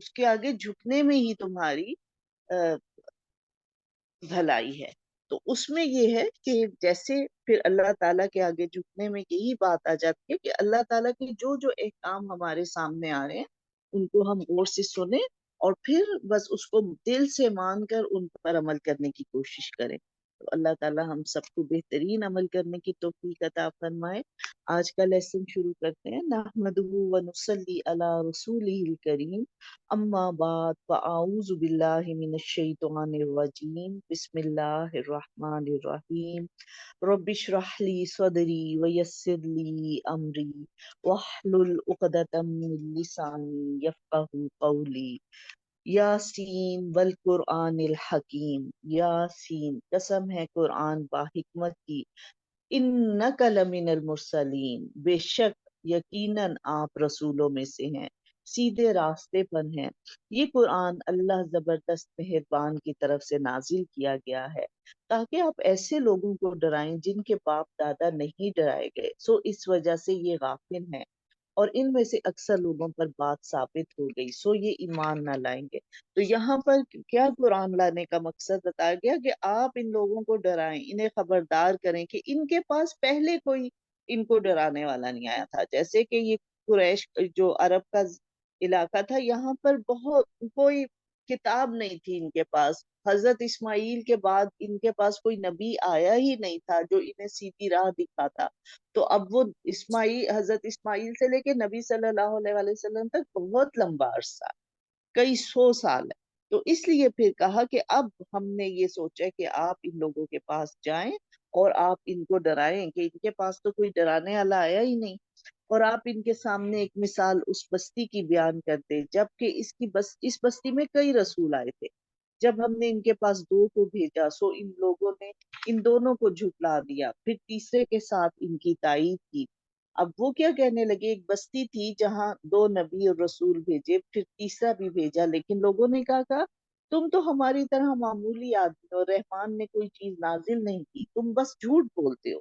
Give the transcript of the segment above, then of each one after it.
اس کے آگے جھکنے میں ہی تمہاری بھلائی ہے۔ تو اس میں یہ ہے کہ جیسے پھر اللہ تعالیٰ کے آگے جھکنے میں یہی بات آ جاتی ہے کہ اللہ تعالیٰ کے جو جو احکام ہمارے سامنے آ رہے ہیں ان کو ہم غور سے سنیں اور پھر بس اس کو دل سے مان کر ان پر عمل کرنے کی کوشش کریں۔ تو اللہ تعالیٰ ہم سب کو بہترین عمل کرنے کی توفیق عطا فرمائے۔ آج کا لیسن شروع کرتے ہیں۔ نحمدہ و نصلی علی رسولہ الکریم، اما بعد فاعوذ باللہ من الشیطان الرجیم، بسم اللہ الرحمن الرحیم۔ رب اشرح لی صدری ویسر لی امری واحلل عقدۃ من لسانی یفقہوا قولی۔ یاسین والقرآن الحکیم، یاسین قسم ہے قرآن با حکمت کی، انک لمن المرسلین بے شک یقیناً آپ رسولوں میں سے ہیں، سیدھے راستے پر ہیں۔ یہ قرآن اللہ زبردست مہربان کی طرف سے نازل کیا گیا ہے تاکہ آپ ایسے لوگوں کو ڈرائیں جن کے باپ دادا نہیں ڈرائے گئے، سو اس وجہ سے یہ غافل ہیں اور ان میں سے اکثر لوگوں پر بات ثابت ہو گئی، سو یہ ایمان نہ لائیں گے۔ تو یہاں پر کیا قرآن لانے کا مقصد بتایا گیا کہ آپ ان لوگوں کو ڈرائیں، انہیں خبردار کریں کہ ان کے پاس پہلے کوئی ان کو ڈرانے والا نہیں آیا تھا۔ جیسے کہ یہ قریش جو عرب کا علاقہ تھا، یہاں پر بہت کوئی کتاب نہیں تھی ان کے پاس، حضرت اسماعیل کے بعد ان کے پاس کوئی نبی آیا ہی نہیں تھا جو انہیں سیدھی راہ دکھاتا۔ تو اب وہ حضرت اسماعیل سے لے کے نبی صلی اللہ علیہ وآلہ وسلم تک بہت لمبا عرصہ، کئی سو سال ہے۔ تو اس لیے پھر کہا کہ اب ہم نے یہ سوچا کہ آپ ان لوگوں کے پاس جائیں اور آپ ان کو ڈرائیں کہ ان کے پاس تو کوئی ڈرانے والا آیا ہی نہیں، اور آپ ان کے سامنے ایک مثال اس بستی کی بیان کرتے جبکہ اس بستی میں کئی رسول آئے تھے۔ جب ہم نے ان کے پاس دو کو بھیجا سو ان لوگوں نے ان دونوں کو جھٹلا دیا، پھر تیسرے کے ساتھ ان کی تائید کی۔ اب وہ کیا کہنے لگے، ایک بستی تھی جہاں دو نبی اور رسول بھیجے، پھر تیسرا بھی بھیجا، لیکن لوگوں نے کہا تم تو ہماری طرح معمولی آدمی ہو، رحمان نے کوئی چیز نازل نہیں کی، تم بس جھوٹ بولتے ہو۔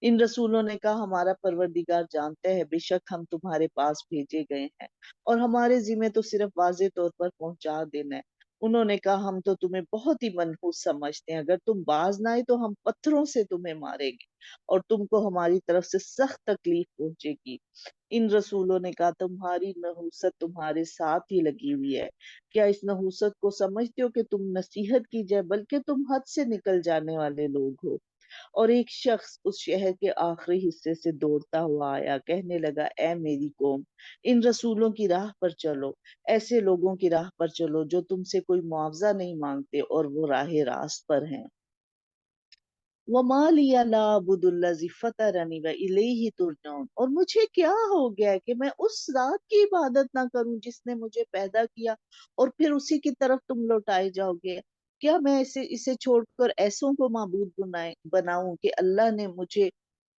ان رسولوں نے کہا ہمارا پروردگار جانتے ہیں بے شک ہم تمہارے پاس بھیجے گئے ہیں اور ہمارے ذمہ تو صرف واضح طور پر پہنچا دینا ہے۔ انہوں نے کہا ہم تو تمہیں بہت ہی منحوس سمجھتے ہیں، اگر تم باز نہ آئے تو ہم پتھروں سے تمہیں ماریں گے اور تم کو ہماری طرف سے سخت تکلیف پہنچے گی۔ ان رسولوں نے کہا تمہاری نحوست تمہارے ساتھ ہی لگی ہوئی ہے، کیا اس نحوست کو سمجھتے ہو کہ تم نصیحت کی جائے، بلکہ تم حد سے نکل جانے والے لوگ ہو۔ اور ایک شخص اس شہر کے آخری حصے سے دوڑتا ہوا آیا، کہنے لگا اے میری قوم، ان رسولوں کی راہ پر چلو، ایسے لوگوں کی راہ پر چلو جو تم سے کوئی معاوضہ نہیں مانگتے اور وہ راہ راست پر ہیں۔ وَمَا لِيَ لَا أَعْبُدُ الَّذِي فَطَرَنِي وَإِلَيْهِ تُرْجَعُونَ، اور مجھے کیا ہو گیا ہے کہ میں اس ذات کی عبادت نہ کروں جس نے مجھے پیدا کیا اور پھر اسی کی طرف تم لوٹائے جاؤ گے؟ کیا میں اسے چھوڑ کر ایسوں کو معبود بناؤں کہ اللہ نے مجھے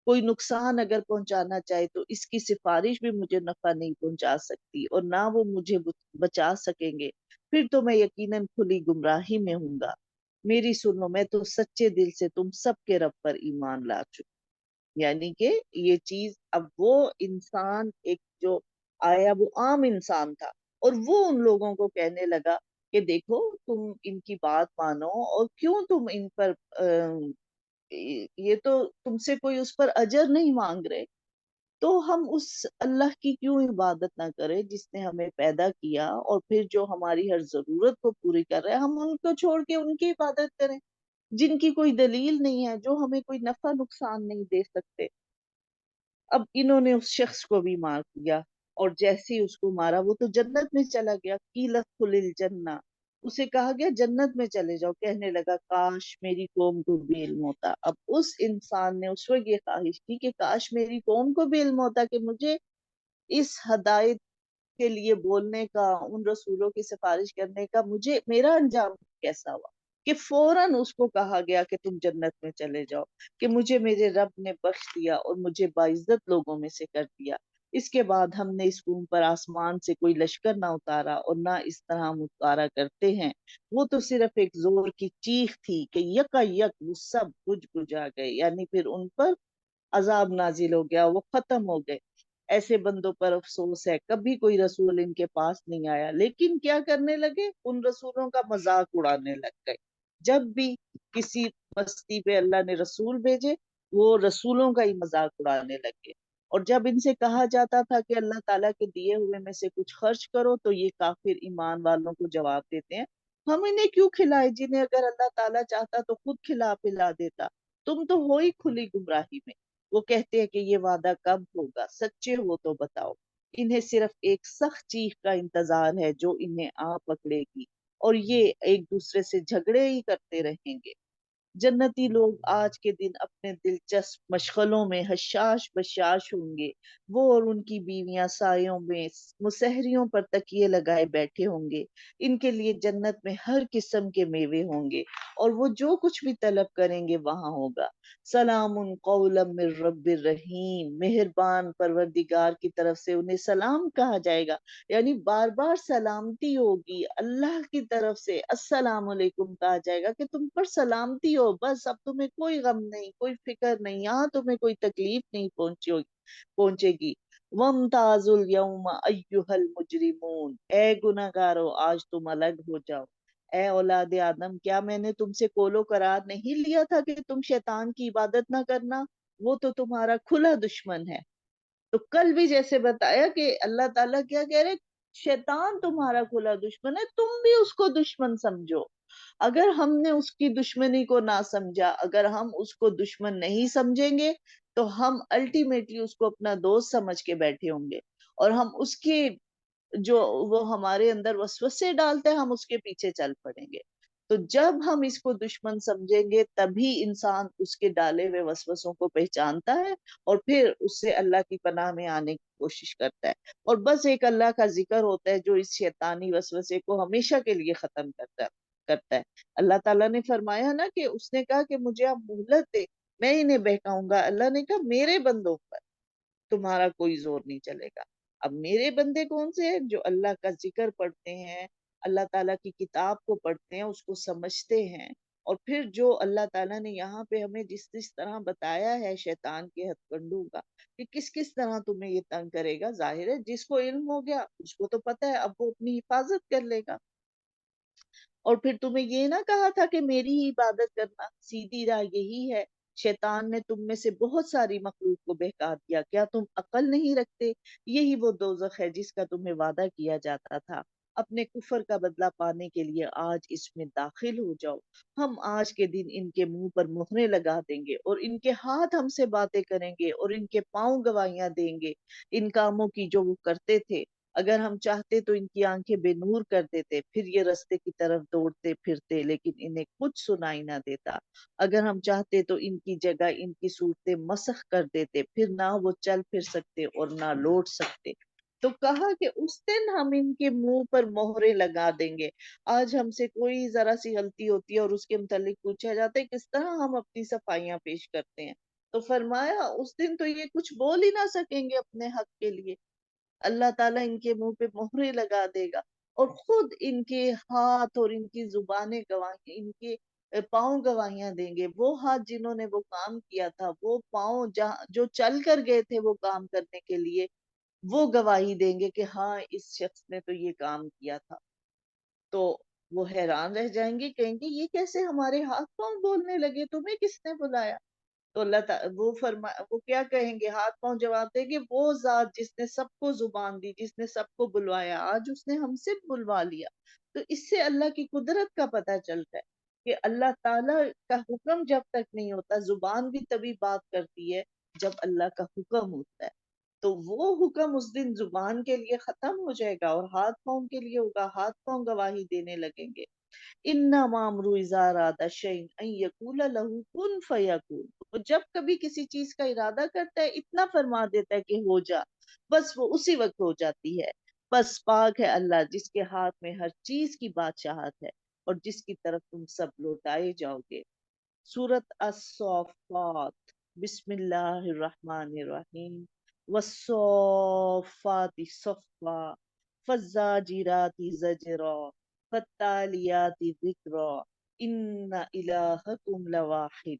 کوئی نقصان اگر پہنچانا چاہے تو اس کی سفارش بھی مجھے نفع نہیں پہنچا سکتی اور نہ وہ مجھے بچا سکیں گے، پھر تو میں یقیناً کھلی گمراہی میں ہوں گا۔ میری سنو، میں تو سچے دل سے تم سب کے رب پر ایمان لا چکی۔ یعنی کہ یہ چیز اب وہ انسان ایک جو آیا وہ عام انسان تھا اور وہ ان لوگوں کو کہنے لگا کہ دیکھو تم ان کی بات مانو اور کیوں تم ان پر یہ تو تم سے کوئی اس پر اجر نہیں مانگ رہے، تو ہم اس اللہ کی کیوں عبادت نہ کریں جس نے ہمیں پیدا کیا اور پھر جو ہماری ہر ضرورت کو پوری کر رہے ہیں، ہم ان کو چھوڑ کے ان کی عبادت کریں جن کی کوئی دلیل نہیں ہے، جو ہمیں کوئی نفع نقصان نہیں دے سکتے۔ اب انہوں نے اس شخص کو بھی مار دیا اور جیسے ہی اس کو مارا وہ تو جنت میں چلا گیا، قیلت ادخل الجنہ، اسے کہا گیا جنت میں چلے جاؤ، کہنے لگا کاش میری قوم کو بھی علم ہوتا۔ اب اس انسان نے اس وقت یہ خواہش کی کہ کاش میری قوم کو بھی علم ہوتا کہ مجھے اس ہدایت کے لیے بولنے کا، ان رسولوں کی سفارش کرنے کا مجھے میرا انجام کیسا ہوا، کہ فوراً اس کو کہا گیا کہ تم جنت میں چلے جاؤ، کہ مجھے میرے رب نے بخش دیا اور مجھے باعزت لوگوں میں سے کر دیا۔ اس کے بعد ہم نے اس قوم پر آسمان سے کوئی لشکر نہ اتارا اور نہ اس طرح ہم اتارا کرتے ہیں، وہ تو صرف ایک زور کی چیخ تھی کہ یکا یک وہ سب بجھ بجھا گئے، یعنی پھر ان پر عذاب نازل ہو گیا، وہ ختم ہو گئے۔ ایسے بندوں پر افسوس ہے، کبھی کوئی رسول ان کے پاس نہیں آیا، لیکن کیا کرنے لگے؟ ان رسولوں کا مذاق اڑانے لگ گئے۔ جب بھی کسی بستی پہ اللہ نے رسول بھیجے، وہ رسولوں کا ہی مذاق اڑانے لگے۔ اور جب ان سے کہا جاتا تھا کہ اللہ تعالیٰ کے دیے ہوئے میں سے کچھ خرچ کرو، تو یہ کافر ایمان والوں کو جواب دیتے ہیں، ہم انہیں کیوں کھلائے جنہیں اگر اللہ تعالیٰ چاہتا تو خود کھلا پلا دیتا، تم تو ہو ہی کھلی گمراہی میں۔ وہ کہتے ہیں کہ یہ وعدہ کب ہوگا، سچے ہو تو بتاؤ۔ انہیں صرف ایک سخت چیخ کا انتظار ہے جو انہیں آ پکڑے گی، اور یہ ایک دوسرے سے جھگڑے ہی کرتے رہیں گے۔ جنتی لوگ آج کے دن اپنے دلچسپ مشغلوں میں حشاش بشاش ہوں گے۔ وہ اور ان کی بیویاں سایوں میں مسہریوں پر تکیے لگائے بیٹھے ہوں گے۔ ان کے لیے جنت میں ہر قسم کے میوے ہوں گے، اور وہ جو کچھ بھی طلب کریں گے وہاں ہوگا۔ سلام قولا من رب الرحیم، مہربان پروردگار کی طرف سے انہیں سلام کہا جائے گا، یعنی بار بار سلامتی ہوگی اللہ کی طرف سے، السلام علیکم کہا جائے گا کہ تم پر سلامتی ہو، بس اب تمہیں کوئی غم نہیں، کوئی فکر نہیں، یہاں تمہیں کوئی تکلیف نہیں پہنچے گی۔ وَامْتَازُوا الْيَوْمَ أَيُّهَا الْمُجْرِمُونَ، اے گناہگارو آج تم الگ ہو جاؤ۔ اے اولاد آدم، کیا میں نے تم سے قول و قرار نہیں لیا تھا کہ تم شیطان کی عبادت نہ کرنا؟ وہ تو تمہارا کھلا دشمن ہے۔ تو کل بھی جیسے بتایا کہ اللہ تعالیٰ کیا کہہ رہے، شیطان تمہارا کھلا دشمن ہے، تم بھی اس کو دشمن سمجھو۔ اگر ہم نے اس کی دشمنی کو نہ سمجھا، اگر ہم اس کو دشمن نہیں سمجھیں گے، تو ہم الٹیمیٹلی اس کو اپنا دوست سمجھ کے بیٹھے ہوں گے، اور ہم اس کی جو وہ ہمارے اندر وسوسے ڈالتے ہیں، ہم اس کے پیچھے چل پڑیں گے۔ تو جب ہم اس کو دشمن سمجھیں گے، تبھی انسان اس کے ڈالے ہوئے وسوسوں کو پہچانتا ہے، اور پھر اس سے اللہ کی پناہ میں آنے کی کوشش کرتا ہے۔ اور بس ایک اللہ کا ذکر ہوتا ہے جو اس شیطانی وسوسے کو ہمیشہ کے لیے ختم کرتا ہے۔ اللہ تعالیٰ نے فرمایا نا کہ اس نے کہا کہ مجھے آپ مہلت دے، میں انہیں بہکاؤں گا۔ اللہ نے کہا میرے بندوں پر تمہارا کوئی زور نہیں چلے گا۔ اب میرے بندے کون سے ہیں؟ جو اللہ کا ذکر پڑھتے ہیں، اللہ تعالیٰ کی کتاب کو پڑھتے ہیں، اس کو سمجھتے ہیں، اور پھر جو اللہ تعالیٰ نے یہاں پہ ہمیں جس طرح بتایا ہے شیطان کے ہتھ کنڈوں کا، کہ کس طرح تمہیں یہ تنگ کرے گا، ظاہر ہے جس کو علم ہو گیا اس کو تو پتہ ہے، اب وہ اپنی حفاظت کر لے گا۔ اور پھر تمہیں یہ نہ کہا تھا کہ میری ہی عبادت کرنا، سیدھی راہ یہی ہے۔ شیطان نے تم میں سے بہت ساری مخلوق کو بہکا دیا، کیا تم عقل نہیں رکھتے؟ یہی وہ دوزخ ہے جس کا تمہیں وعدہ کیا جاتا تھا۔ اپنے کفر کا بدلہ پانے کے لیے آج اس میں داخل ہو جاؤ۔ ہم آج کے دن ان کے منہ پر مہریں لگا دیں گے، اور ان کے ہاتھ ہم سے باتیں کریں گے، اور ان کے پاؤں گواہیاں دیں گے ان کاموں کی جو وہ کرتے تھے۔ اگر ہم چاہتے تو ان کی آنکھیں بے نور کر دیتے، پھر یہ رستے کی طرف دوڑتے پھرتے، لیکن انہیں کچھ سنائی نہ دیتا۔ اگر ہم چاہتے تو ان کی جگہ ان کی صورتیں مسخ کر دیتے، پھر نہ وہ چل پھر سکتے اور نہ لوٹ سکتے۔ تو کہا کہ اس دن ہم ان کے منہ پر مہرے لگا دیں گے۔ آج ہم سے کوئی ذرا سی غلطی ہوتی ہے اور اس کے متعلق پوچھا جاتا ہے کس طرح ہم اپنی صفائیاں پیش کرتے ہیں، تو فرمایا اس دن تو یہ کچھ بول ہی نہ سکیں گے اپنے حق کے لیے۔ اللہ تعالیٰ ان کے منہ پہ مہرے لگا دے گا، اور خود ان کے ہاتھ اور ان کی زبانیں گواہی، ان کے پاؤں گواہیاں دیں گے۔ وہ ہاتھ جنہوں نے وہ کام کیا تھا، وہ پاؤں جو چل کر گئے تھے وہ کام کرنے کے لیے، وہ گواہی دیں گے کہ ہاں اس شخص نے تو یہ کام کیا تھا۔ تو وہ حیران رہ جائیں گے، کہیں گے یہ کیسے ہمارے ہاتھ پاؤں بولنے لگے، تمہیں کس نے بلایا؟ تو اللہ تعالیٰ وہ کیا کہیں گے، ہاتھ پاؤں جواب دیں گے، وہ ذات جس نے سب کو زبان دی، جس نے سب کو بلوایا، آج اس نے ہم سے بلوا لیا۔ تو اس سے اللہ کی قدرت کا پتہ چلتا ہے کہ اللہ تعالیٰ کا حکم جب تک نہیں ہوتا، زبان بھی تبھی بات کرتی ہے جب اللہ کا حکم ہوتا ہے۔ تو وہ حکم اس دن زبان کے لیے ختم ہو جائے گا، اور ہاتھ پاؤں کے لیے ہوگا، ہاتھ پاؤں گواہی دینے لگیں گے۔ انما امرؤ اذا اراد شیئا ان یقول له کن فیکون، وہ جب کبھی کسی چیز کا ارادہ کرتا ہے اتنا فرما دیتا ہے کہ ہو جا، بس وہ اسی وقت ہو جاتی ہے۔ بس پاک ہے اللہ جس کے ہاتھ میں ہر چیز کی بادشاہت ہے، اور جس کی طرف تم سب لوٹائے جاؤ گے۔ سورت الصافات، بسم اللہ الرحمن الرحیم۔ والصافات صفا، فالزاجرات زجرا، فالتالیات ذکرا، ان الہکم لواحد۔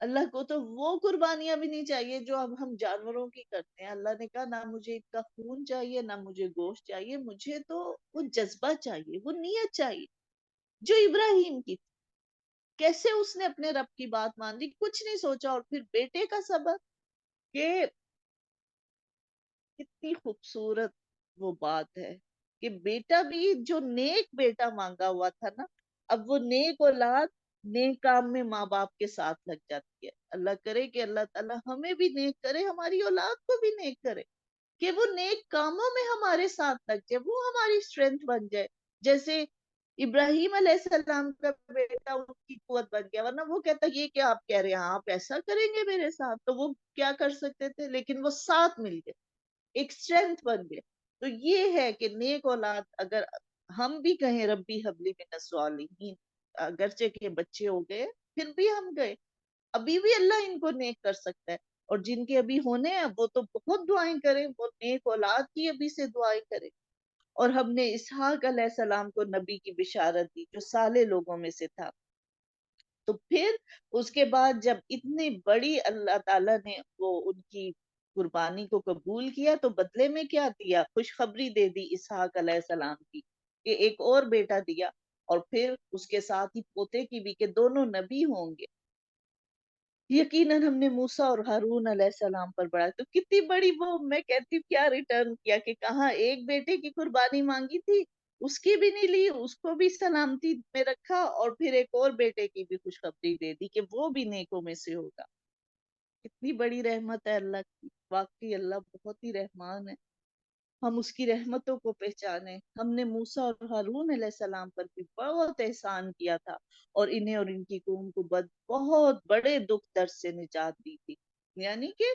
اللہ کو تو وہ قربانیاں بھی نہیں چاہیے جو اب ہم جانوروں کی کرتے ہیں. اللہ نے کہا نہ مجھے ان کا خون چاہیے نہ مجھے گوشت چاہیے, مجھے تو وہ جذبہ چاہیے, وہ نیت چاہیے جو ابراہیم کی تھی. کیسے اس نے اپنے رب کی بات مان لی, کچھ نہیں سوچا. اور پھر بیٹے کا سبب, کہ کتنی خوبصورت وہ بات ہے کہ بیٹا بھی جو نیک بیٹا مانگا ہوا تھا نا, اب وہ نیک اولاد نیک کام میں ماں باپ کے ساتھ لگ جاتی ہے. اللہ کرے کہ اللہ تعالیٰ ہمیں بھی نیک کرے, ہماری اولاد کو بھی نیک کرے, کہ وہ نیک کاموں میں ہمارے ساتھ لگ جائے, وہ ہماری اسٹرینتھ بن جائے. جیسے ابراہیم علیہ السلام کا بیٹا ان کی قوت بن گیا, ورنہ وہ کہتا یہ کیا آپ کہہ رہے ہیں, آپ ایسا کریں گے میرے ساتھ, تو وہ کیا کر سکتے تھے, لیکن وہ ساتھ مل گئے, ایک اسٹرینتھ بن گئے. تو یہ ہے کہ نیک اولاد, اگر ہم بھی کہیں ربی حبلی من الصالحین, اگرچہ کے بچے ہو گئے پھر بھی ہم گئے, ابھی بھی اللہ ان کو نیک کر سکتا ہے. اور جن کے ابھی ہونے ہیں وہ تو بہت دعائیں کریں, وہ نیک اولاد کی ابھی سے دعائیں کریں. اور ہم نے اسحاق علیہ السلام کو نبی کی بشارت دی جو صالح لوگوں میں سے تھا. تو پھر اس کے بعد جب اتنی بڑی اللہ تعالیٰ نے وہ ان کی قربانی کو قبول کیا, تو بدلے میں کیا دیا, خوشخبری دے دی اسحاق علیہ السلام کی کہ ایک اور بیٹا دیا, اور پھر اس کے ساتھ ہی پوتے کی بھی, کہ دونوں نبی ہوں گے. یقیناً ہم نے موسیٰ اور ہارون علیہ السلام پر بڑھا, تو کتنی بڑی وہ, میں کہتی ہوں کیا ریٹرن کیا, کہ کہاں ایک بیٹے کی قربانی مانگی تھی, اس کی بھی نہیں لی, اس کو بھی سلامتی میں رکھا, اور پھر ایک اور بیٹے کی بھی خوشخبری دے دی کہ وہ بھی نیکوں میں سے ہوگا. کتنی بڑی رحمت ہے اللہ کی, واقعی اللہ بہت ہی رحمان ہے. ہم اس کی رحمتوں کو پہچانے. ہم نے موسیٰ اور ہارون علیہ السلام پر بھی بہت احسان کیا تھا, اور انہیں اور ان کی قوم کو بہت بڑے دکھ درد سے نجات دی تھی. یعنی کہ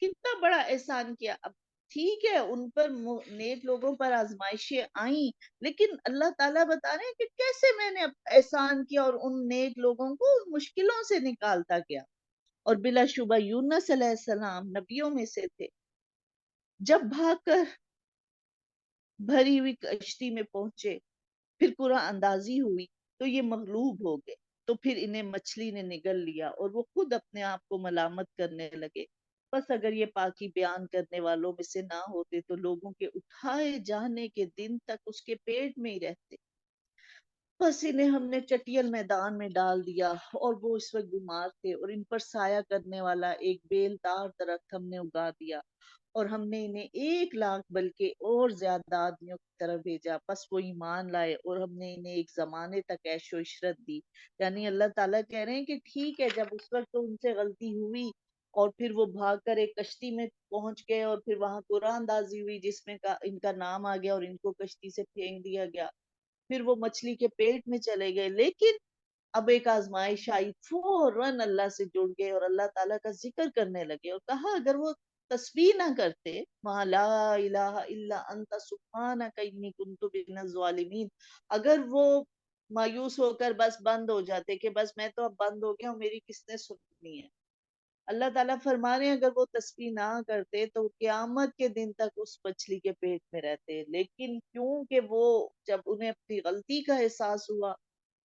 کتنا بڑا احسان کیا. اب ٹھیک ہے ان پر نیک لوگوں پر آزمائشیں آئیں, لیکن اللہ تعالیٰ بتا رہے ہیں کہ کیسے میں نے احسان کیا اور ان نیک لوگوں کو ان مشکلوں سے نکالتا گیا. اور بلا شبہ یونس علیہ السلام نبیوں میں سے تھے. جب بھاگ کر بھری ہوئی کشتی میں پہنچے, پھر قرآن اندازی ہوئی تو یہ مغلوب ہو گئے, تو پھر انہیں مچھلی نے نگل لیا, اور وہ خود اپنے آپ کو ملامت کرنے لگے. بس اگر یہ پاکی بیان کرنے والوں میں سے نہ ہوتے تو لوگوں کے اٹھائے جانے کے دن تک اس کے پیٹ میں ہی رہتے. بس انہیں ہم نے چٹیل میدان میں ڈال دیا, اور وہ اس وقت بیمار تھے, اور ان پر سایہ کرنے والا ایک بیل دار درخت ہم نے اگا دیا, اور ہم نے انہیں 1,00,000 بلکہ اور زیادہ آدمیوں کی طرف بھیجا. پس وہ ایمان لائے, اور ہم نے انہیں ایک زمانے تک عیش و عشرت دی. یعنی اللہ تعالیٰ کہہ رہے ہیں کہ ٹھیک ہے, جب اس وقت تو ان سے غلطی ہوئی, اور پھر وہ بھاگ کر ایک کشتی میں پہنچ گئے, اور پھر وہاں قرآن اندازی ہوئی جس میں ان کا نام آ گیا, اور ان کو کشتی سے پھینک دیا گیا. پھر وہ مچھلی کے پیٹ میں چلے گئے, لیکن اب ایک آزمائش آئی, فوراً اللہ سے جڑ گئے, اور اللہ تعالیٰ کا ذکر کرنے لگے, اور کہا اگر وہ تسبیح نہ کرتے, وہاں لا الہ الا انت سبحانک انی کنت من الظالمین, اگر وہ مایوس ہو کر بس بند ہو جاتے کہ بس میں تو اب بند ہو گیا ہوں, میری کس نے سننی ہے, اللہ تعالیٰ فرما رہے ہیں اگر وہ تسبیح نہ کرتے تو قیامت کے دن تک اس مچھلی کے پیٹ میں رہتے. لیکن کیونکہ وہ جب انہیں اپنی غلطی کا احساس ہوا,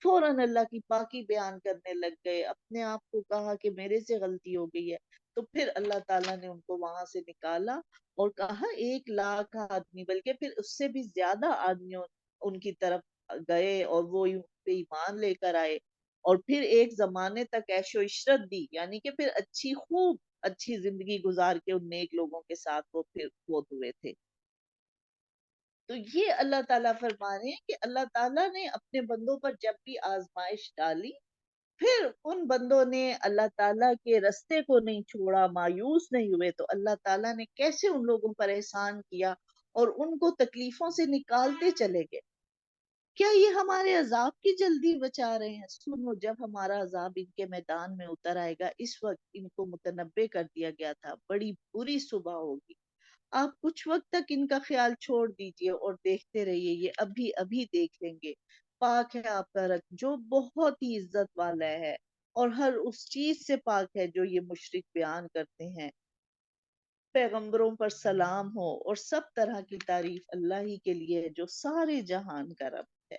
فوراً اللہ کی پاکی بیان کرنے لگ گئے, اپنے آپ کو کہا کہ میرے سے غلطی ہو گئی ہے, تو پھر اللہ تعالیٰ نے ان کو وہاں سے نکالا, اور کہا 1,00,000 آدمی بلکہ پھر اس سے بھی زیادہ آدمیوں ان کی طرف گئے, اور وہ پہ ایمان لے کر آئے, اور پھر ایک زمانے تک عیش و عشرت دی. یعنی کہ پھر خوب اچھی زندگی گزار کے ان نیک لوگوں کے ساتھ وہ پھر فوت ہوئے تھے. تو یہ اللہ تعالیٰ فرما رہے ہیں کہ اللہ تعالیٰ نے اپنے بندوں پر جب بھی آزمائش ڈالی, پھر ان بندوں نے اللہ تعالیٰ کے رستے کو نہیں چھوڑا, مایوس نہیں ہوئے, تو اللہ تعالیٰ نے کیسے ان لوگوں پر احسان کیا, اور ان کو تکلیفوں سے نکالتے چلے گئے. کیا یہ ہمارے عذاب کی جلدی بچا رہے ہیں؟ سنو, جب ہمارا عذاب ان کے میدان میں اتر آئے گا, اس وقت ان کو متنبع کر دیا گیا تھا, بڑی بری صبح ہوگی. آپ کچھ وقت تک ان کا خیال چھوڑ دیجئے اور دیکھتے رہیے, یہ ابھی ابھی دیکھ لیں گے. پاک ہے آپ کا رب جو بہت ہی عزت والا ہے, اور ہر اس چیز سے پاک ہے جو یہ مشرک بیان کرتے ہیں. پیغمبروں پر سلام ہو, اور سب طرح کی تعریف اللہ ہی کے لیے جو سارے جہان کا رب ہے.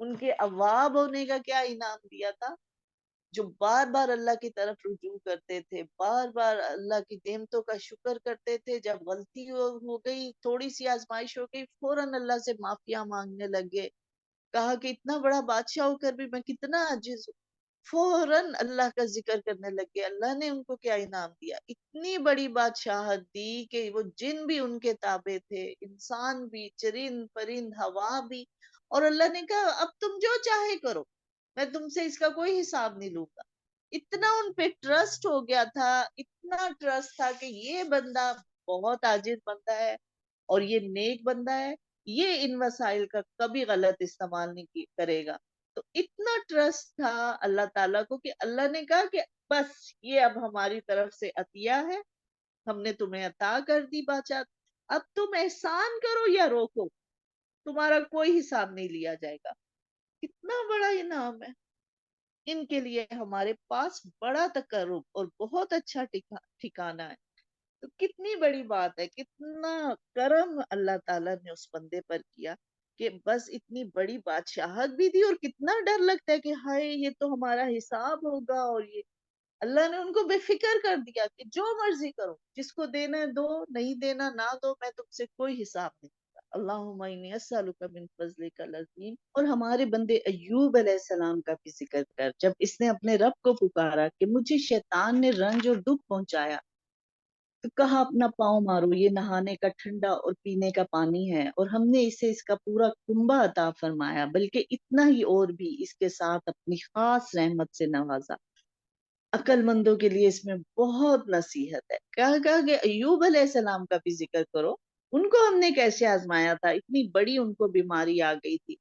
ان کے اواب ہونے کا کیا انعام دیا تھا؟ جو بار بار اللہ کی طرف رجوع کرتے تھے، بار بار اللہ کی نعمتوں کا شکر کرتے تھے، جب غلطی ہو گئی، تھوڑی سی آزمائش ہو گئی، فوراً اللہ سے معافیاں مانگنے لگے، کہا کہ اتنا بڑا بادشاہ ہو کر بھی میں کتنا عاجز ہوں، فوراً اللہ کا ذکر کرنے لگے۔ اللہ نے ان کو کیا انعام دیا؟ اتنی بڑی بادشاہت دی کہ وہ جن بھی ان کے تابع تھے، انسان بھی، چرند پرند، ہوا بھی، اور اللہ نے کہا اب تم جو چاہے کرو، میں تم سے اس کا کوئی حساب نہیں لوں گا۔ اتنا ان پہ ٹرسٹ ہو گیا تھا، اتنا ٹرسٹ تھا کہ یہ بندہ بہت عاجز بندہ ہے اور یہ نیک بندہ ہے، یہ ان وسائل کا کبھی غلط استعمال نہیں کرے گا۔ تو اتنا ٹرسٹ تھا اللہ تعالیٰ کو کہ اللہ نے کہا کہ بس یہ اب ہماری طرف سے عطیہ ہے، ہم نے تمہیں عطا کر دی بادشاہ، اب تم احسان کرو یا روکو، تمہارا کوئی حساب نہیں لیا جائے گا۔ کتنا بڑا انعام ہے! ان کے لیے ہمارے پاس بڑا تقرب اور بہت اچھا ٹھکانہ ہے۔ تو کتنی بڑی بات ہے، کتنا کرم اللہ تعالیٰ نے اس بندے پر کیا کہ بس اتنی بڑی بادشاہت بھی دی، اور کتنا ڈر لگتا ہے کہ ہائے یہ تو ہمارا حساب ہوگا، اور یہ اللہ نے ان کو بے فکر کر دیا کہ جو مرضی کرو، جس کو دینا ہے دو، نہیں دینا نہ دو، میں تم سے کوئی حساب نہیں کرتا۔ اللہم انی اسألک من فضلک العظیم۔ اور ہمارے بندے ایوب علیہ السلام کا بھی ذکر کر، جب اس نے اپنے رب کو پکارا کہ مجھے شیطان نے رنج اور دکھ پہنچایا، تو کہا اپنا پاؤں مارو، یہ نہانے کا ٹھنڈا اور پینے کا پانی ہے، اور ہم نے اسے اس کا پورا کنبہ عطا فرمایا، بلکہ اتنا ہی اور بھی اس کے ساتھ اپنی خاص رحمت سے نوازا۔ عقل مندوں کے لیے اس میں بہت نصیحت ہے۔ کہا کہ ایوب علیہ السلام کا بھی ذکر کرو، ان کو ہم نے کیسے آزمایا تھا، اتنی بڑی ان کو بیماری آ گئی تھی،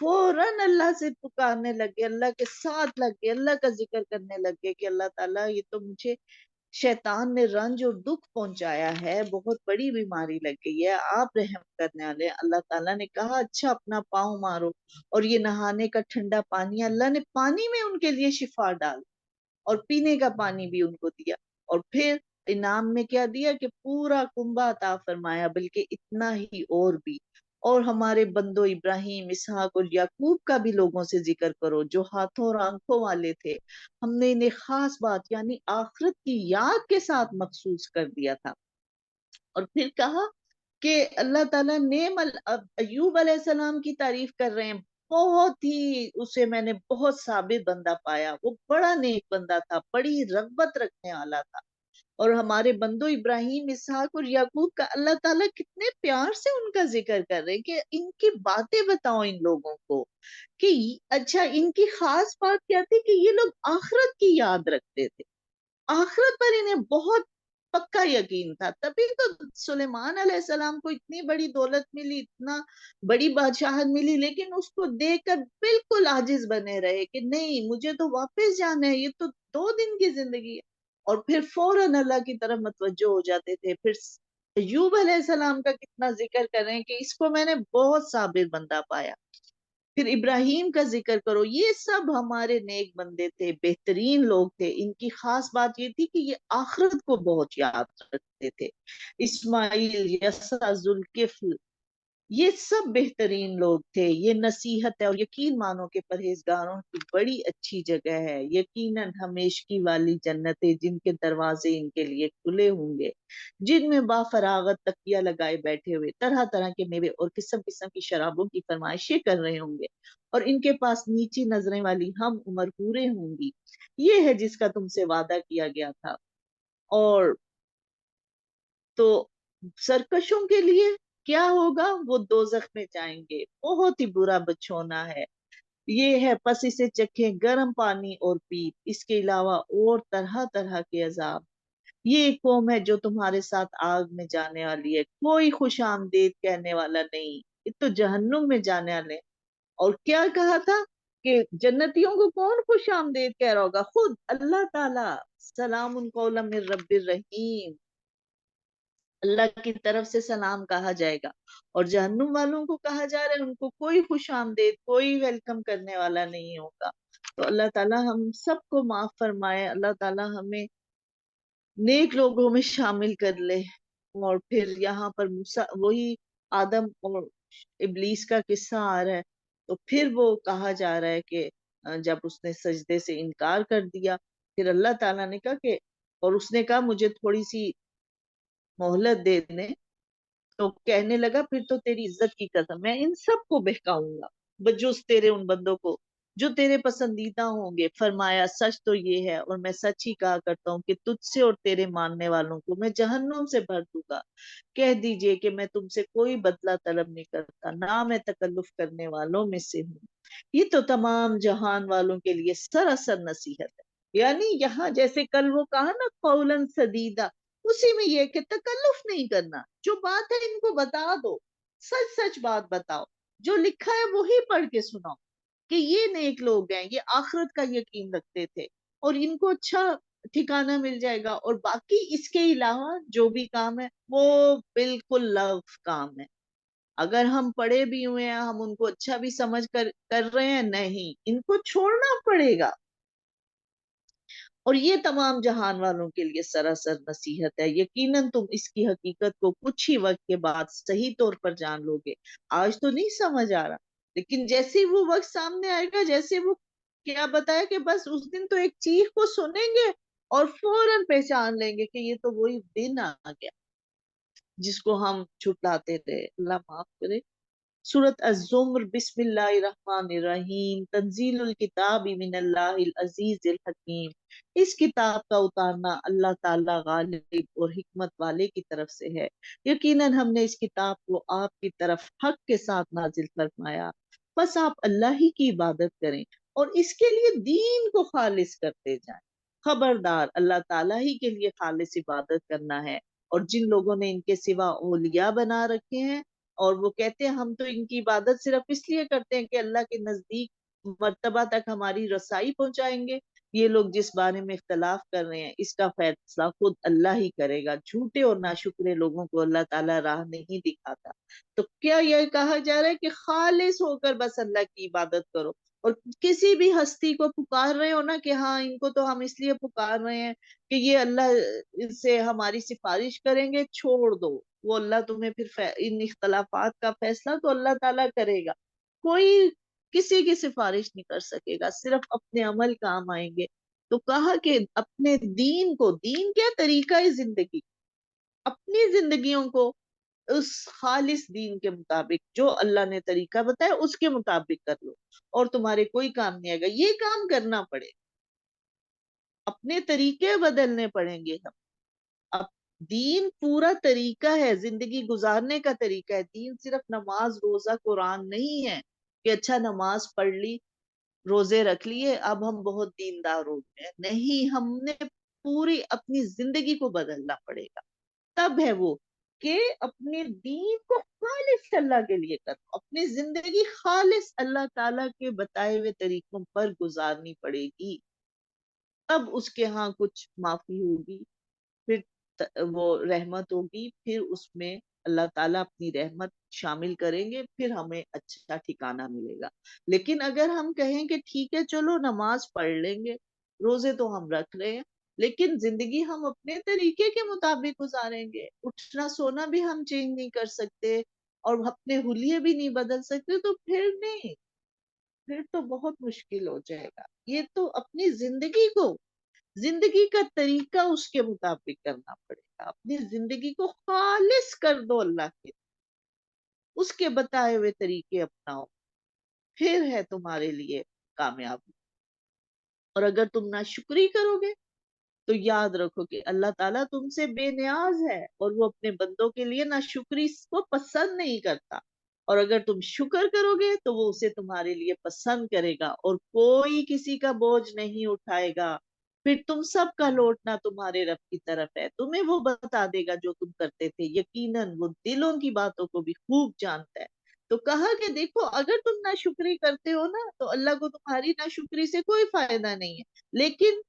فوراً اللہ سے پکارنے لگے، اللہ کے ساتھ لگ گئے، اللہ کا ذکر کرنے لگے کہ اللہ تعالیٰ یہ تو مجھے شیطان نے رنج اور دکھ پہنچایا ہے، بہت بڑی بیماری لگ گئی ہے، آپ رحم کرنے والے۔ اللہ تعالیٰ نے کہا اچھا اپنا پاؤں مارو، اور یہ نہانے کا ٹھنڈا پانی، اللہ نے پانی میں ان کے لیے شفا ڈال، اور پینے کا پانی بھی ان کو دیا، اور پھر انعام میں کیا دیا کہ پورا کنبہ عطا فرمایا، بلکہ اتنا ہی اور بھی۔ اور ہمارے بندو ابراہیم، اسحاق اور یعقوب کا بھی لوگوں سے ذکر کرو، جو ہاتھوں اور آنکھوں والے تھے، ہم نے انہیں خاص بات یعنی آخرت کی یاد کے ساتھ مخصوص کر دیا تھا۔ اور پھر کہا کہ اللہ تعالیٰ ایوب علیہ السلام کی تعریف کر رہے ہیں، بہت ہی اسے میں نے بہت ثابت بندہ پایا، وہ بڑا نیک بندہ تھا، بڑی رغبت رکھنے والا تھا۔ اور ہمارے بندو ابراہیم، اسحاق اور یعقوب کا اللہ تعالیٰ کتنے پیار سے ان کا ذکر کر رہے ہیں کہ ان کی باتیں بتاؤ ان لوگوں کو کہ اچھا ان کی خاص بات کیا تھی کہ یہ لوگ آخرت کی یاد رکھتے تھے، آخرت پر انہیں بہت پکا یقین تھا، تبھی تو سلیمان علیہ السلام کو اتنی بڑی دولت ملی، اتنا بڑی بادشاہت ملی، لیکن اس کو دیکھ کر بالکل عاجز بنے رہے کہ نہیں مجھے تو واپس جانا ہے، یہ تو 2 دن کی زندگی ہے، اور پھر فوراً اللہ کی طرف متوجہ ہو جاتے تھے۔ پھر ایوب علیہ السلام کا کتنا ذکر کر رہے ہیں کہ اس کو میں نے بہت صابر بندہ پایا۔ پھر ابراہیم کا ذکر کرو، یہ سب ہمارے نیک بندے تھے، بہترین لوگ تھے، ان کی خاص بات یہ تھی کہ یہ آخرت کو بہت یاد رکھتے تھے۔ اسماعیل، یسع، ذوالکفل، یہ سب بہترین لوگ تھے۔ یہ نصیحت ہے، اور یقین مانو کہ پرہیزگاروں کی بڑی اچھی جگہ ہے، یقیناً ہمیشگی والی جنتیں جن کے دروازے ان کے لیے کھلے ہوں گے، جن میں با فراغت تکیہ لگائے بیٹھے ہوئے طرح طرح کے میوے اور قسم قسم کی شرابوں کی فرمائشیں کر رہے ہوں گے، اور ان کے پاس نیچی نظریں والی ہم عمر حوریں ہوں گی۔ یہ ہے جس کا تم سے وعدہ کیا گیا تھا۔ اور تو سرکشوں کے لیے کیا ہوگا؟ وہ دوزخ میں جائیں گے، بہت ہی برا بچھونا ہے۔ یہ ہے پس اسے چکھیں گرم پانی اور پیپ، اس کے علاوہ اور طرح طرح کے عذاب۔ یہ ایک قوم ہے جو تمہارے ساتھ آگ میں جانے والی ہے، کوئی خوش آمدید کہنے والا نہیں، یہ تو جہنم میں جانے والے ہیں۔ اور کیا کہا تھا کہ جنتیوں کو کون خوش آمدید کہہ رہا ہوگا؟ خود اللہ تعالیٰ، سلام قولا من رب الرحیم، اللہ کی طرف سے سلام کہا جائے گا، اور جہنم والوں کو کہا جا رہا ہے ان کو کوئی خوش آمدید، کوئی ویلکم کرنے والا نہیں ہوگا۔ تو اللہ تعالیٰ ہم سب کو معاف فرمائے، اللہ تعالیٰ ہمیں نیک لوگوں میں شامل کر لے۔ اور پھر یہاں پر وہی آدم اور ابلیس کا قصہ آ رہا ہے تو پھر وہ کہا جا رہا ہے کہ جب اس نے سجدے سے انکار کر دیا، پھر اللہ تعالیٰ نے کہا کہ اور اس نے کہا مجھے تھوڑی سی مہلت دے دیں، تو کہنے لگا پھر تو تیری عزت کی قسم میں ان سب کو بہکاؤں گا بجز تیرے ان بندوں کو جو تیرے پسندیدہ ہوں گے۔ فرمایا سچ تو یہ ہے اور میں سچ ہی کہا کرتا ہوں کہ تجھ سے اور تیرے ماننے والوں کو میں جہنم سے بھر دوں گا۔ کہہ دیجئے کہ میں تم سے کوئی بدلہ طلب نہیں کرتا، نہ میں تکلف کرنے والوں میں سے ہوں۔ یہ تو تمام جہان والوں کے لیے سراسر نصیحت ہے۔ یعنی یہاں جیسے کل وہ کہا نا قولاً سدیدہ، اسی میں یہ کہ تکلف نہیں کرنا، جو بات ہے ان کو بتا دو، سچ سچ بات بتاؤ، جو لکھا ہے وہی پڑھ کے سناؤ کہ یہ نیک لوگ ہیں، یہ آخرت کا یقین رکھتے تھے اور ان کو اچھا ٹھکانہ مل جائے گا، اور باقی اس کے علاوہ جو بھی کام ہے وہ بالکل لغو کام ہے۔ اگر ہم پڑھے بھی ہوئے ہیں، ہم ان کو اچھا بھی سمجھ کر رہے ہیں، نہیں، ان کو چھوڑنا پڑے گا۔ اور یہ تمام جہان والوں کے لیے سراسر نصیحت ہے۔ یقیناً تم اس کی حقیقت کو کچھ ہی وقت کے بعد صحیح طور پر جان لو گے۔ آج تو نہیں سمجھ آ رہا، لیکن جیسے ہی وہ وقت سامنے آئے گا، جیسے وہ کیا بتایا کہ بس اس دن تو ایک چیخ کو سنیں گے اور فوراً پہچان لیں گے کہ یہ تو وہی دن آ گیا جس کو ہم چھٹلاتے تھے۔ اللہ معاف کرے۔ سورت الزمر، بسم اللہ الرحمن الرحیم، تنزیل الکتاب من اللہ العزیز الحکیم۔ اس کتاب کا اتارنا اللہ تعالی غالب اور حکمت والے کی طرف سے ہے۔ یقیناً ہم نے اس کتاب کو آپ کی طرف حق کے ساتھ نازل فرمایا، بس آپ اللہ ہی کی عبادت کریں اور اس کے لیے دین کو خالص کرتے جائیں۔ خبردار، اللہ تعالیٰ ہی کے لیے خالص عبادت کرنا ہے، اور جن لوگوں نے ان کے سوا اولیاء بنا رکھے ہیں اور وہ کہتے ہیں ہم تو ان کی عبادت صرف اس لیے کرتے ہیں کہ اللہ کے نزدیک مرتبہ تک ہماری رسائی پہنچائیں گے، یہ لوگ جس بارے میں اختلاف کر رہے ہیں اس کا فیصلہ خود اللہ ہی کرے گا۔ جھوٹے اور ناشکرے لوگوں کو اللہ تعالیٰ راہ نہیں دکھاتا۔ تو کیا یہ کہا جا رہا ہے کہ خالص ہو کر بس اللہ کی عبادت کرو، اور کسی بھی ہستی کو پکار رہے ہو نا کہ ہاں ان کو تو ہم اس لیے پکار رہے ہیں کہ یہ اللہ سے ہماری سفارش کریں گے، چھوڑ دو، وہ اللہ تمہیں پھر ان اختلافات کا فیصلہ تو اللہ تعالیٰ کرے گا۔ کوئی کسی کی سفارش نہیں کر سکے گا، صرف اپنے عمل کام آئیں گے۔ تو کہا کہ اپنے دین کو، دین کیا طریقہ ہے زندگی، اپنی زندگیوں کو اس خالص دین کے مطابق جو اللہ نے طریقہ بتایا اس کے مطابق کر لو، اور تمہارے کوئی کام نہیں آئے گا۔ یہ کام کرنا پڑے، اپنے طریقے بدلنے پڑیں گے ہم۔ اب دین پورا طریقہ ہے، زندگی گزارنے کا طریقہ ہے۔ دین صرف نماز روزہ قرآن نہیں ہے کہ اچھا نماز پڑھ لی، روزے رکھ لیے، اب ہم بہت دیندار ہو گئے، نہیں، ہم نے پوری اپنی زندگی کو بدلنا پڑے گا۔ تب ہے وہ کہ اپنے دین کو خالص اللہ کے لیے کرو، اپنی زندگی خالص اللہ تعالیٰ کے بتائے ہوئے طریقوں پر گزارنی پڑے گی، تب اس کے ہاں کچھ معافی ہوگی، پھر وہ رحمت ہوگی، پھر اس میں اللہ تعالیٰ اپنی رحمت شامل کریں گے، پھر ہمیں اچھا ٹھکانہ ملے گا۔ لیکن اگر ہم کہیں کہ ٹھیک ہے چلو نماز پڑھ لیں گے، روزے تو ہم رکھ رہے ہیں، لیکن زندگی ہم اپنے طریقے کے مطابق گزاریں گے، اٹھنا سونا بھی ہم چینج نہیں کر سکتے اور اپنے حلیے بھی نہیں بدل سکتے، تو پھر نہیں، پھر تو بہت مشکل ہو جائے گا۔ یہ تو اپنی زندگی کو، زندگی کا طریقہ اس کے مطابق کرنا پڑے گا، اپنی زندگی کو خالص کر دو اللہ کے، اس کے بتائے ہوئے طریقے اپناؤ، پھر ہے تمہارے لیے کامیابی۔ اور اگر تم ناشکری کرو گے تو یاد رکھو کہ اللہ تعالیٰ تم سے بے نیاز ہے اور وہ اپنے بندوں کے لیے ناشکری کو پسند نہیں کرتا، اور اگر تم شکر کرو گے تو وہ اسے تمہارے لیے پسند کرے گا، اور کوئی کسی کا بوجھ نہیں اٹھائے گا۔ پھر تم سب کا لوٹنا تمہارے رب کی طرف ہے، تمہیں وہ بتا دے گا جو تم کرتے تھے، یقیناً وہ دلوں کی باتوں کو بھی خوب جانتا ہے۔ تو کہا کہ دیکھو اگر تم ناشکری کرتے ہو نا تو اللہ کو تمہاری ناشکری سے کوئی فائدہ نہیں ہے، لیکن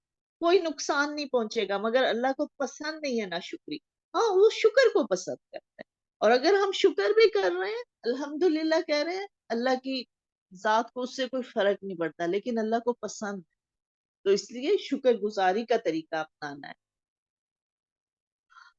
کوئی نقصان نہیں پہنچے گا، مگر اللہ کو پسند نہیں ہے ناشکری، ہاں وہ شکر کو پسند کرتا ہے۔ اور اگر ہم شکر بھی کر رہے ہیں، الحمدللہ کہہ رہے ہیں، اللہ کی ذات کو اس سے کوئی فرق نہیں پڑتا، لیکن اللہ کو پسند ہے، تو اس لیے شکر گزاری کا طریقہ اپنانا ہے۔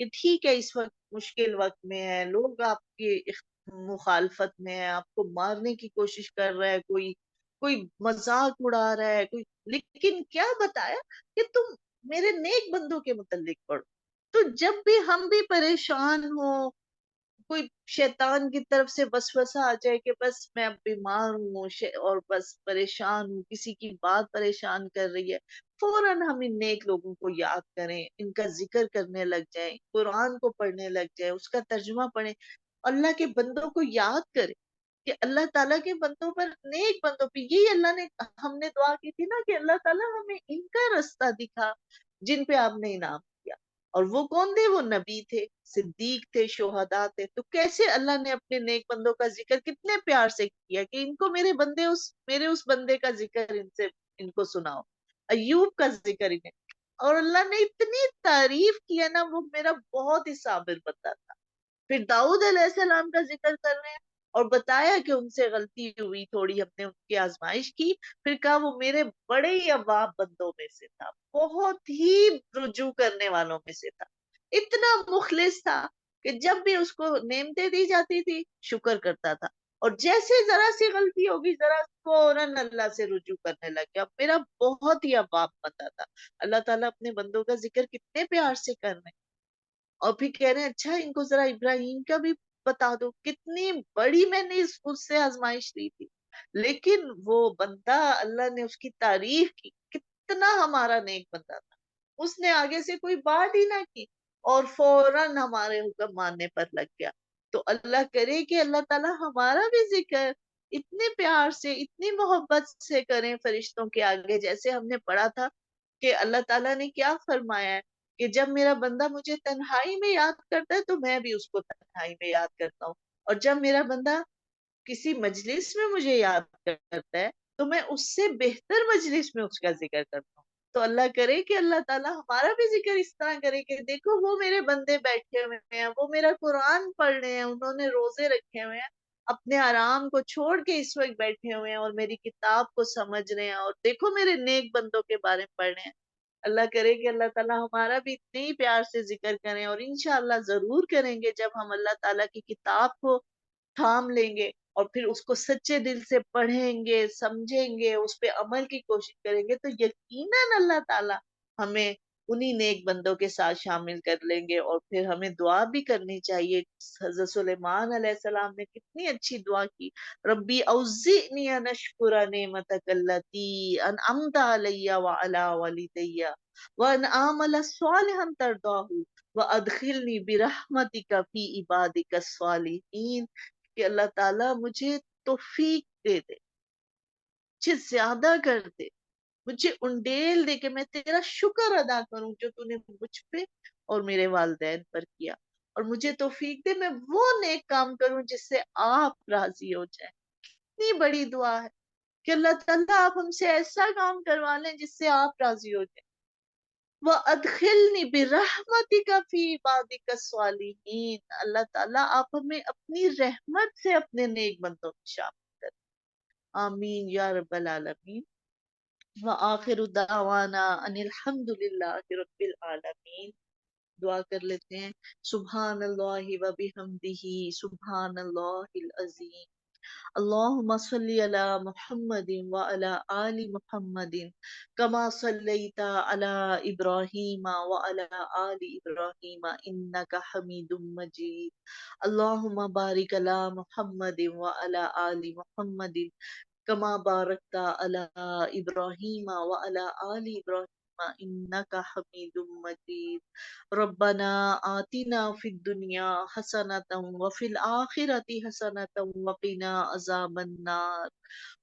کہ ٹھیک ہے اس وقت مشکل وقت میں ہے، لوگ آپ کی مخالفت میں ہے، آپ کو مارنے کی کوشش کر رہا ہے، کوئی کوئی مذاق اڑا رہا ہے، کوئی، لیکن کیا بتایا کہ تم میرے نیک بندوں کے متعلق پڑھو۔ تو جب بھی ہم بھی پریشان ہو، کوئی شیطان کی طرف سے وسوسہ آ جائے کہ بس میں اب بیمار ہوں اور بس پریشان ہوں، کسی کی بات پریشان کر رہی ہے، فوراً ہم ان نیک لوگوں کو یاد کریں، ان کا ذکر کرنے لگ جائیں، قرآن کو پڑھنے لگ جائیں، اس کا ترجمہ پڑھیں، اللہ کے بندوں کو یاد کریں کہ اللہ تعالیٰ کے بندوں پر، نیک بندوں پہ، یہی اللہ نے، ہم نے دعا کی تھی نا کہ اللہ تعالیٰ ہمیں ان کا رستہ دکھا جن پہ آپ نے انعام کیا۔ اور وہ کون تھے؟ وہ نبی تھے، صدیق تھے، شہداء تھے۔ تو کیسے اللہ نے اپنے نیک بندوں کا ذکر کتنے پیار سے کیا کہ ان کو میرے بندے، میرے اس بندے کا ذکر ان کو سناؤ، ایوب کا ذکر انہیں، اور اللہ نے اتنی تعریف کی ہے نا، وہ میرا بہت ہی صابر بندہ تھا۔ پھر داؤد علیہ السلام کا ذکر کر رہے ہیں اور بتایا کہ ان سے غلطی ہوئی تھوڑی، ہم نے ان کی آزمائش کی، پھر کہا وہ میرے بڑے ہی اواب بندوں میں سے تھا، بہت ہی رجوع کرنے والوں میں سے تھا، اتنا مخلص تھا کہ جب بھی اس کو نعمتیں دی جاتی تھی شکر کرتا تھا، اور جیسے ذرا سی غلطی ہوگی ذرا فوراً اللہ سے رجوع کرنے لگ گیا، میرا بہت ہی اواب بندہ تھا۔ اللہ تعالیٰ اپنے بندوں کا ذکر کتنے پیار سے کر رہے ہیں، اور پھر کہہ رہے ہیں اچھا ان کو ذرا ابراہیم کا بھی بتا دو، کتنی بڑی میں نے اس سے آزمائش لی تھی، لیکن وہ بندہ، اللہ نے اس کی تعریف کی، کتنا ہمارا نیک بندہ تھا، اس نے آگے سے کوئی بات ہی نہ کی اور فوراً ہمارے حکم ماننے پر لگ گیا۔ تو اللہ کرے کہ اللہ تعالیٰ ہمارا بھی ذکر اتنے پیار سے، اتنی محبت سے کریں فرشتوں کے آگے، جیسے ہم نے پڑھا تھا کہ اللہ تعالیٰ نے کیا فرمایا ہے کہ جب میرا بندہ مجھے تنہائی میں یاد کرتا ہے تو میں بھی اس کو تنہائی میں یاد کرتا ہوں، اور جب میرا بندہ کسی مجلس میں مجھے یاد کرتا ہے تو میں اس سے بہتر مجلس میں اس کا ذکر کرتا ہوں۔ تو اللہ کرے کہ اللہ تعالیٰ ہمارا بھی ذکر اس طرح کرے کہ دیکھو وہ میرے بندے بیٹھے ہوئے ہیں، وہ میرا قرآن پڑھ رہے ہیں، انہوں نے روزے رکھے ہوئے ہیں، اپنے آرام کو چھوڑ کے اس وقت بیٹھے ہوئے ہیں اور میری کتاب کو سمجھ رہے ہیں، اور دیکھو میرے نیک بندوں کے بارے میں پڑھ رہے ہیں۔ اللہ کرے کہ اللہ تعالیٰ ہمارا بھی اتنے ہی پیار سے ذکر کریں، اور انشاءاللہ ضرور کریں گے جب ہم اللہ تعالیٰ کی کتاب کو تھام لیں گے اور پھر اس کو سچے دل سے پڑھیں گے، سمجھیں گے، اس پہ عمل کی کوشش کریں گے، تو یقیناً اللہ تعالیٰ ہمیں انہی نیک بندوں کے ساتھ شامل کر لیں گے۔ اور پھر ہمیں دعا بھی کرنی چاہیے، حضرت سلیمان علیہ السلام نے کتنی اچھی دعا کی، ربی اوزعنی ان اشکر نعمتک التی انعمت علی وعلی والدی وان اعمل صالحا ترضاہ وادخلنی برحمتک فی عبادک الصالحین، کہ اللہ تعالیٰ مجھے توفیق دے دے، مجھے زیادہ کر دے، مجھے انڈیل دے کہ میں تیرا شکر ادا کروں جو تو نے مجھ پہ اور میرے والدین پر کیا، اور مجھے توفیق دے میں وہ نیک کام کروں جس سے آپ راضی ہو جائیں۔ اتنی بڑی دعا ہے کہ اللہ تعالیٰ آپ ہم سے ایسا کام کروا لیں جس سے آپ راضی ہو جائیں۔ وَأَدْخِلْنِي بِرَحْمَتِكَ فِي عِبَادِكَ الصَّالِحِينَ، اللہ تعالیٰ آپ ہمیں اپنی رحمت سے اپنے نیک بندوں میں شامل کریں، آمین یا رب العالمین۔ وآخر دعوانا ان الحمد للہ رب العالمین۔ دعا کر لیتے ہیں، سبحان اللہ و بحمدہ، سبحان اللہ العظیم، اللہم صلی علی محمد وعلی آل محمد کما صلیت علی ابراہیم وعلی آل ابراہیم انک حمید مجید، اللہم بارک علی محمد وعلی آل محمد کما بارکت علی ابراہیم وعلی آل ابراہیم انک حمید مجید، ربنا آتنا فی الدنیا حسنۃ وفی الآخرۃ حسنۃ وقنا عذاب النار،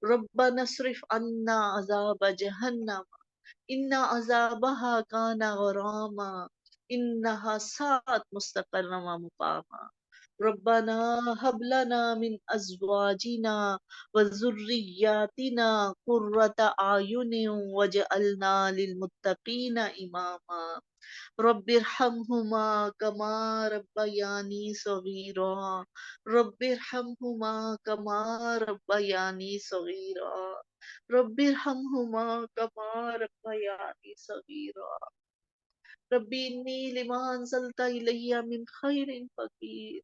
ربنا اصرف عنا عذاب جہنم ان عذابها کان غراما انها ساءت مستقرا ومقاما، ربنا هب لنا من ازواجنا وذرياتنا قرة اعین واجعلنا للمتقین اماما، رب ارحمہما کما ربیانی صغیرا، رب ارحمہما کما ربیانی صغیرا، رب ارحمہما کما ربیانی صغیرا۔ ربی انی لما انزلت الی من خیر فقیر،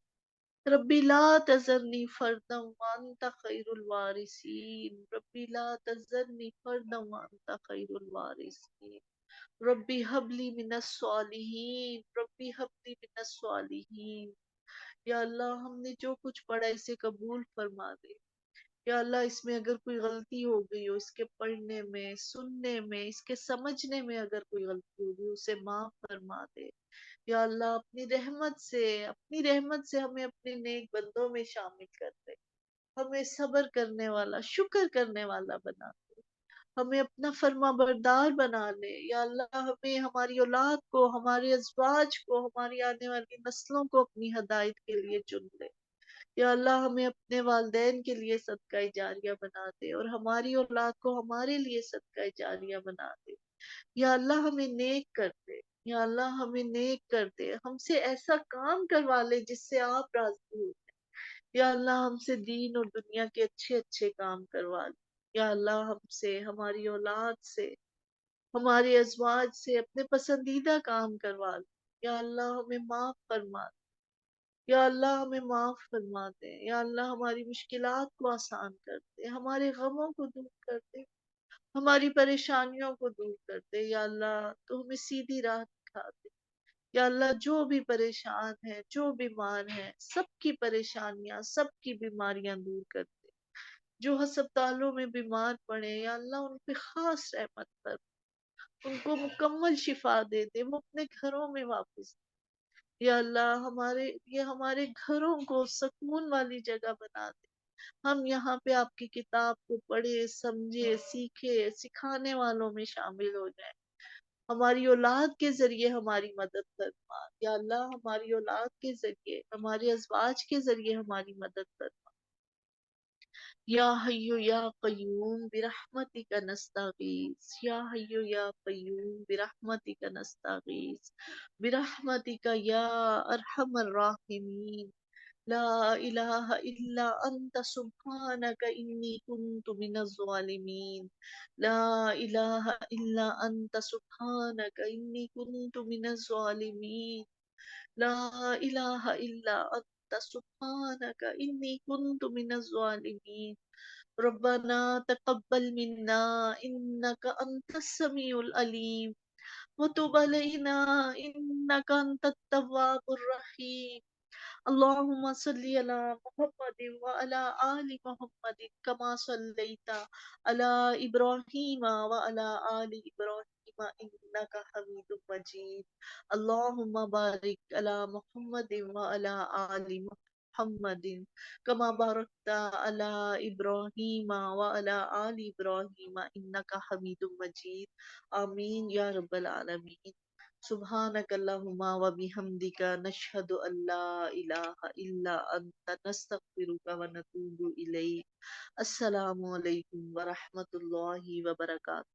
ربی لا تذرنی فردا وانت خیر الوارثین، ربی لا تذرنی فردا وانت خیر الوارثین، ربی حب لی من الصالحین، ربی حب لی من الصالحین۔ یا اللہ ہم نے جو کچھ پڑھا اسے قبول فرما دے۔ یا اللہ اس میں اگر کوئی غلطی ہو گئی ہو، اس کے پڑھنے میں، سننے میں، اس کے سمجھنے میں اگر کوئی غلطی ہو گئی اسے معاف فرما دے۔ یا اللہ اپنی رحمت سے ہمیں اپنے نیک بندوں میں شامل کر دے، ہمیں صبر کرنے والا، شکر کرنے والا بنا دے، ہمیں اپنا فرما بردار بنا لے۔ یا اللہ ہمیں، ہماری اولاد کو، ہمارے ازواج کو، ہماری آنے والی نسلوں کو اپنی ہدایت کے لیے چن لے۔ یا اللہ ہمیں اپنے والدین کے لیے صدقہ جاریہ بنا دے، اور ہماری اولاد کو ہمارے لیے صدقہ جاریہ بنا دے۔ یا اللہ ہمیں نیک کر دے، یا اللہ ہمیں نیک کر دے، ہم سے ایسا کام کروا لے جس سے آپ راضی ہو۔ یا اللہ ہم سے دین اور دنیا کے اچھے اچھے کام کروا لے۔ یا اللہ ہم سے، ہماری اولاد سے، ہمارے ازواج سے اپنے پسندیدہ کام کروا لے۔ یا اللہ ہمیں معاف فرما دے، یا اللہ ہمیں معاف فرما دے۔ یا اللہ ہماری مشکلات کو آسان کر دے، ہمارے غموں کو دور کر دے، ہماری پریشانیوں کو دور کر دے۔ یا اللہ تو ہمیں سیدھی راہ دکھا دے۔ یا اللہ جو بھی پریشان ہے، جو بیمار ہے، سب کی پریشانیاں، سب کی بیماریاں دور کر دے۔ جو ہسپتالوں میں بیمار پڑے یا اللہ ان پہ خاص رحمت کر، ان کو مکمل شفا دے دے، وہ اپنے گھروں میں واپس۔ یا اللہ ہمارے گھروں کو سکون والی جگہ بنا دے، ہم یہاں پہ آپ کی کتاب کو پڑھے، سمجھے، سیکھے، سکھانے والوں میں شامل ہو جائیں۔ ہماری اولاد کے ذریعے ہماری مدد فرما، یا اللہ ہماری اولاد کے ذریعے، ہمارے ازواج کے ذریعے ہماری مدد فرما۔ یا حیو یا قیوم برحمتک نستغیث، یا حیو یا قیوم برحمتک نستغیث، برحمتک یا ارحم الراحمین، لا الہ الا انت سبحانک انی کنت من الظالمین، لا الہ الا انت سبحانک انی کنت من الظالمین، لا الہ الا انت سبحانک انی کنت من الظالمین، ربنا تقبل منا انک انت السمیع العلیم وتب علینا انک انت التواب الرحیم، اللهم صل على محمد وعلى آل محمد كما صليت على إبراهيم وعلى آل إبراهيم إنك حميد مجيد، اللهم بارك على محمد وعلى آل محمد كما باركت على إبراهيم وعلى آل إبراهيم إنك حميد مجيد، آمين يا رب العالمين۔ سبحانک اللہم و بحمدک نشہد ان لا الہ الا انت نستغفرک و نتوب الیک۔ السلام علیکم ورحمۃ اللہ وبرکاتہ۔